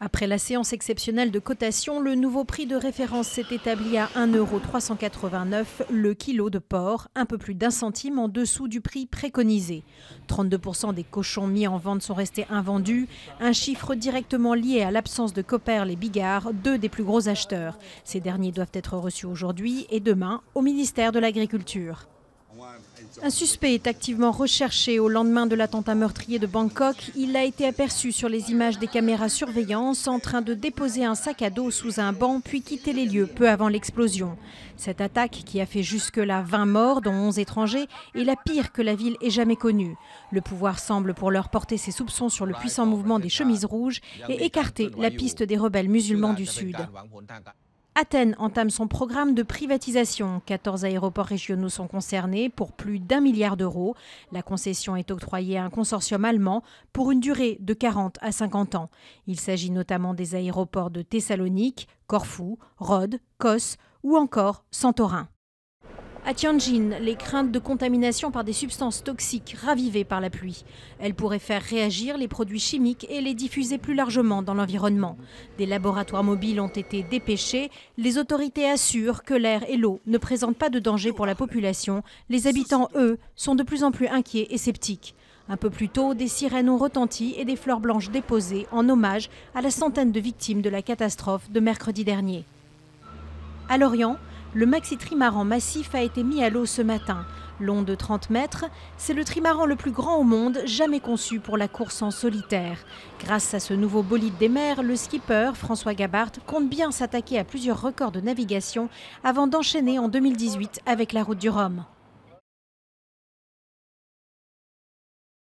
Après la séance exceptionnelle de cotation, le nouveau prix de référence s'est établi à 1,389 € le kilo de porc, un peu plus d'1 centime en dessous du prix préconisé. 32% des cochons mis en vente sont restés invendus, un chiffre directement lié à l'absence de Copperle et Bigard, deux des plus gros acheteurs. Ces derniers doivent être reçus aujourd'hui et demain au ministère de l'Agriculture. Un suspect est activement recherché au lendemain de l'attentat meurtrier de Bangkok. Il a été aperçu sur les images des caméras surveillance en train de déposer un sac à dos sous un banc puis quitter les lieux peu avant l'explosion. Cette attaque, qui a fait jusque-là 20 morts, dont 11 étrangers, est la pire que la ville ait jamais connue. Le pouvoir semble pour l'heure porter ses soupçons sur le puissant mouvement des chemises rouges et écarter la piste des rebelles musulmans du Sud. Athènes entame son programme de privatisation. 14 aéroports régionaux sont concernés pour plus d'1 milliard d'euros. La concession est octroyée à un consortium allemand pour une durée de 40 à 50 ans. Il s'agit notamment des aéroports de Thessalonique, Corfou, Rhodes, Kos ou encore Santorin. À Tianjin, les craintes de contamination par des substances toxiques ravivées par la pluie. Elles pourraient faire réagir les produits chimiques et les diffuser plus largement dans l'environnement. Des laboratoires mobiles ont été dépêchés. Les autorités assurent que l'air et l'eau ne présentent pas de danger pour la population. Les habitants, eux, sont de plus en plus inquiets et sceptiques. Un peu plus tôt, des sirènes ont retenti et des fleurs blanches déposées en hommage à la centaine de victimes de la catastrophe de mercredi dernier. À Lorient, le maxi-trimaran massif a été mis à l'eau ce matin. Long de 30 mètres, c'est le trimaran le plus grand au monde, jamais conçu pour la course en solitaire. Grâce à ce nouveau bolide des mers, le skipper François Gabart compte bien s'attaquer à plusieurs records de navigation avant d'enchaîner en 2018 avec la Route du Rhum.